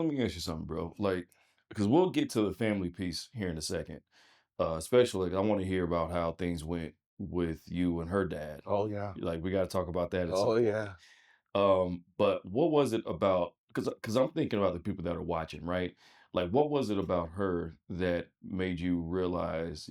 me ask you something, bro. Like, because we'll get to the family piece here in a second. Especially, I want to hear about how things went with you and her dad. Oh yeah. Like, we got to talk about that at some Oh point. yeah. But what was it about? Because I'm thinking about the people that are watching, right? Like, what was it about her that made you realize,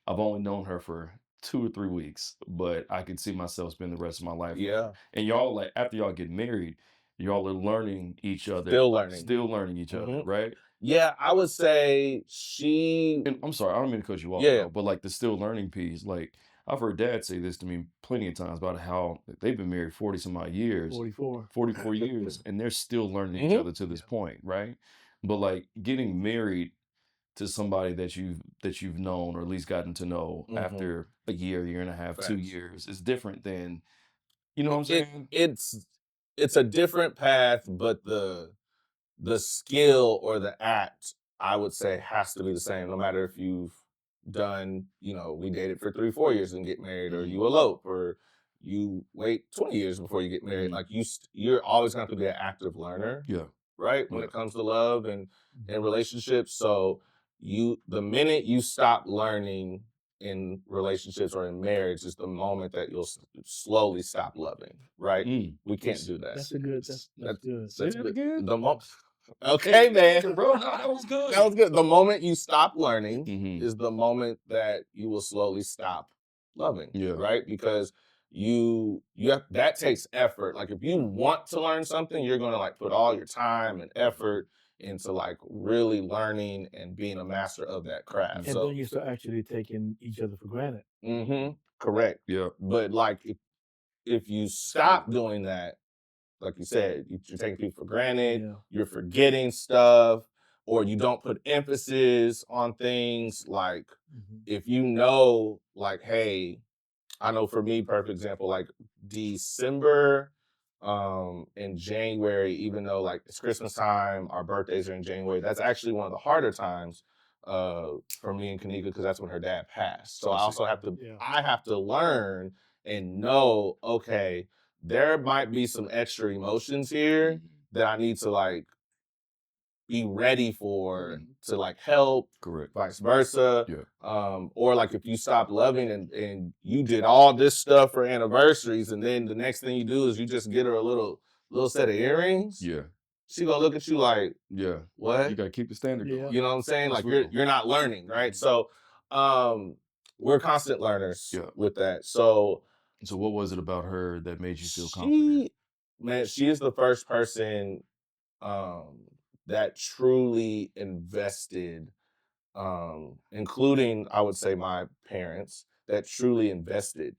I've only known her for 2 or 3 weeks, but I could see myself spend the rest of my life with her. Yeah. And y'all, like, after y'all get married, y'all are learning each other, Still like, learning. still learning each other, hmm right? Yeah, I would say she. And I'm sorry, I don't mean to cut you off, Yeah. bro, but like the still learning piece, like I've heard dad say this to me plenty of times about how they've been married 40 some odd years, 44. 44 years, and they're still learning each hmm other to this Yeah. point, right? But like getting married to somebody that you've known or at least gotten to know hmm after a year and a half, two Facts. years is different than, you know what It, I'm it saying? it's a different path, but the skill or the act, I would say, has to be the same, no matter if you've done, we dated for 3, 4 years and get married, or Hmm. you elope, or you wait 20 years before you get married. Hmm. Like you're always going to have to be an active learner, Yeah, right? When yeah. it comes to love and Mhm. relationships. So the minute you stop learning in relationships or in marriage is the moment that you'll slowly stop loving, right? Mm. We can't do that. That's a good. That's That, good. Say that's that good. again. The mo- Okay, man. Bro, no, that was That good. was good. The moment you stop learning Hmm. is the moment that you will slowly stop loving, Yeah. right? Because you have that takes effort. Like if you want to learn something, you're gonna like put all your time and effort into like really learning and being a master of that craft. And then So, you start actually taking each other for granted. correct. Yeah. But like if you stop doing that, like you said, you're taking people for granted, Yeah. you're forgetting stuff, or you don't put emphasis on things. Like Hmm. if you know, like, hey, I know for me, perfect example, like December and January, even though like it's Christmas time, our birthdays are in January, that's actually one of the harder times for me and Kanika because that's when her dad passed. So I I see. also have to Yeah. I have to learn and know, okay, there might be some extra emotions here Mhm. that I need to like be ready for Mhm. to like help, Correct. vice versa. Yeah. Or like if you stop loving and you did all this stuff for anniversaries, and then the next thing you do is you just get her a little set of earrings, Yeah. she gonna look at you like, Yeah. You what? gotta keep the standard Yeah. going. You know what I'm saying? That's Like real. you're not learning, right? So we're constant learners Yeah. with that. So So what was it about her that made you feel confident? she man, she is the first person um that truly invested, including I would say my parents, that truly invested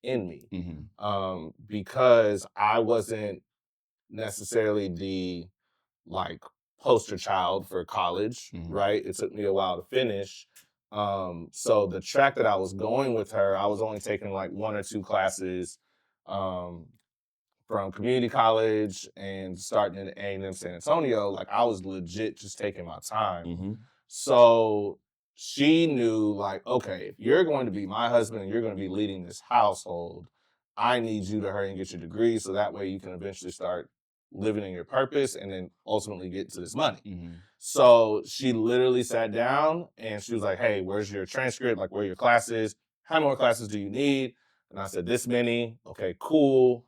in me. Mhm. Because I wasn't necessarily the like poster child for college, Mhm. right? It took me a while to finish. So the track that I was going with her, I was only taking like 1 or 2 classes um, from community college and starting in A&M San Antonio. Like I was legit just taking my time. Mhm. So she knew, like, okay, if you're going to be my husband and you're going to be leading this household, I need you to hurry and get your degree so that way you can eventually start living in your purpose and then ultimately get to this money. Mhm. So she literally sat down and she was like, hey, where's your transcript? Like, where are your classes? How many more classes do you need? And I said, this many. Okay, cool.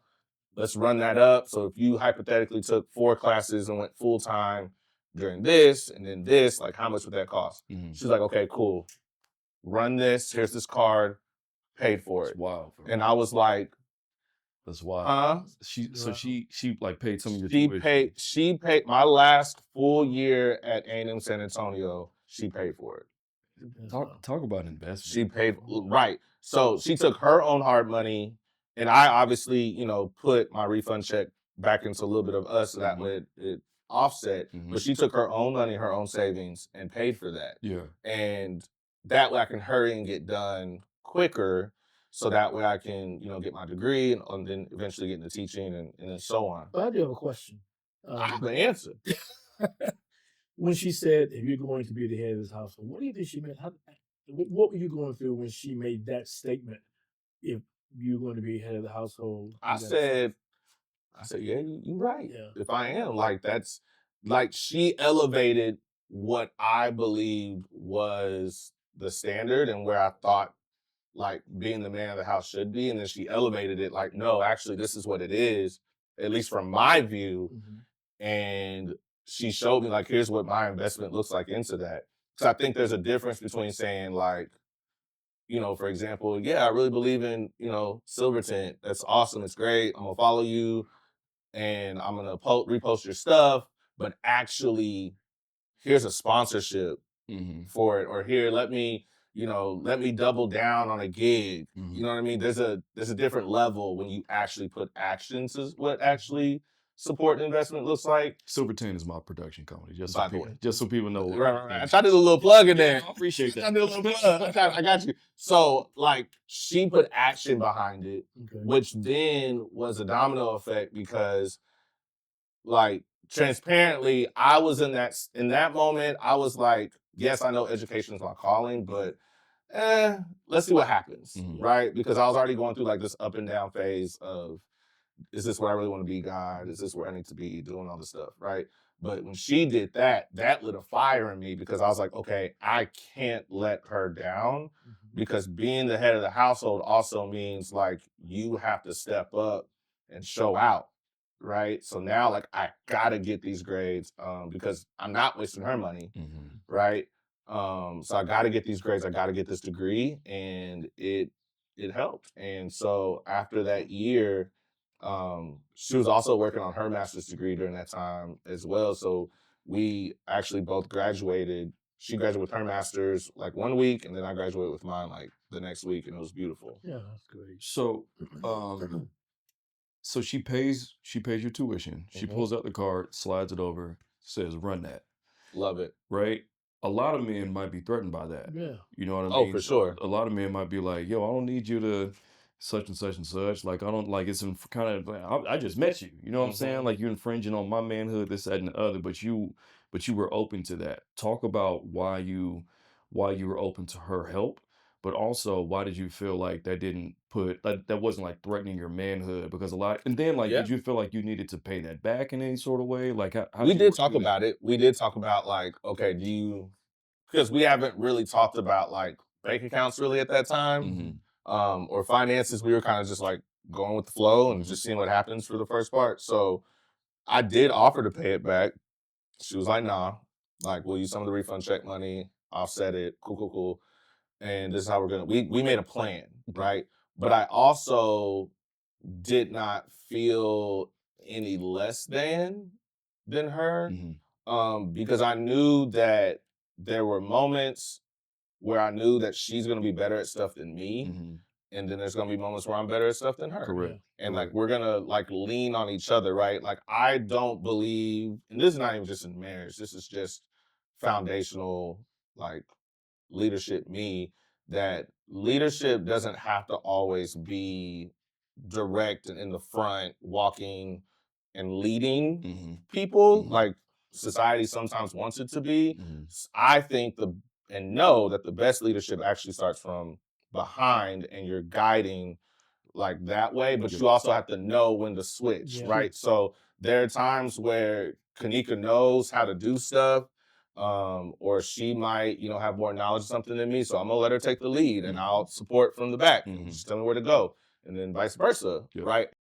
Let's run that up. So if you hypothetically took 4 classes and went full time during this and then this, like how much would that cost? Mhm. She's like, okay, cool. Run this. Here's this card. Paid for It's it. wild, bro. And I was like, That's wild. huh? Wow. She like paid some of your She tuition. paid. She paid my last full year at A&M San Antonio. She paid for it. That's Talk about investment. She paid right. So she took her own hard money, and I obviously, put my refund check back into a little bit of us so that Mhm. way it offset. But Mhm. she took her own money, her own savings, and paid for that. Yeah. And that way I can hurry and get done quicker. So that way I can, get my degree and then eventually get into teaching and then so on. But I do have a question. I have Um, the answer. when she said, "If you're going to be the head of this household," what do you think she meant? What were you going through when she made that statement? If you're going to be head of the household, I you got to. said, I said, yeah, you're right. Yeah. If I am, like like she elevated what I believed was the standard and where I thought like being the man of the house should be. And then she elevated it like, no, actually, this is what it is, at least from my view. Mhm. And she showed me like, here's what my investment looks like into that. So I think there's a difference between saying like, for example, yeah, I really believe in, Silverton. That's awesome. It's great. I'm gonna follow you and I'm gonna repost your stuff. But actually, here's a sponsorship Mhm. for it, or here, let me double down on a gig. You Mhm. know what I mean? There's a different level when you actually put action to what actually support and investment looks like. Silverton is my production company, By the way, just so people know. right. I tried to do a little plug in there. I appreciate I that. tried to do a little plug. I got you. So like she put action behind it, Okay. which then was a domino effect because like transparently, I was in that moment, I was like, yes, I know education is my calling, but let's see what happens, Mhm. right? Because I was already going through like this up and down phase of, is this where I really want to be, God? Is this where I need to be doing all this stuff, right? But when she did that, that lit a fire in me because I was like, okay, I can't let her down Mhm. because being the head of the household also means like you have to step up and show out, right? So now like I gotta get these grades because I'm not wasting her money, Mhm. right? So I gotta get these grades, I gotta get this degree, and it helped. And so after that year, she was also working on her master's degree during that time as well. So we actually both graduated. She graduated with her master's like 1 week, and then I graduated with mine like the next week, and it was beautiful. Yeah, that's great. So, so she pays your tuition. She Mhm. pulls out the card, slides it over, says, "Run that." Love it. Right? A lot of men might be threatened by that. Yeah. You know what I Oh, for mean? sure. A lot of men might be like, "Yo, I don't need you to such and such and such. Like, I don't like it's in kind of. I just met you. You know what I'm saying? Mhm. Like, you're infringing on my manhood, this, that, and the other. But you were open to that. Talk about why you were open to her help, but also why did you feel like that didn't put that wasn't like threatening your manhood because a lot. And then like, Yeah. did you feel like you needed to pay that back in any sort of way? Like, how We did you did work talk through that? about it. We did talk about like, okay, because we haven't really talked about like bank accounts really at that time, Hmm. or finances. We were kind of just like going with the flow and Hmm. just seeing what happens for the first part. So I did offer to pay it back. She was like, nah, like we'll use some of the refund check money, offset it, cool, cool, cool. And this is how we made a plan, right? But I also did not feel any less than her, Hmm. because I knew that there were moments where I knew that she's gonna be better at stuff than me, Hmm. and then there's gonna be moments where I'm better at stuff than her. Yeah. Correct. And like Correct. we're gonna like lean on each other, right? Like I don't believe, and this is not even just in marriage, this is just foundational, like leadership me, that leadership doesn't have to always be direct and in the front walking and leading Hmm. people Hmm. like society sometimes wants it to be. Hmm. I think the and know that the best leadership actually starts from behind and you're guiding like that way, but Yep. you also have to know when to switch, Yeah. right? So there are times where Kanika knows how to do stuff, or she might, have more knowledge of something than me. So I'm gonna let her take the lead and Mhm. I'll support from the back and Mhm. just tell me where to go. And then vice versa, Yep. right?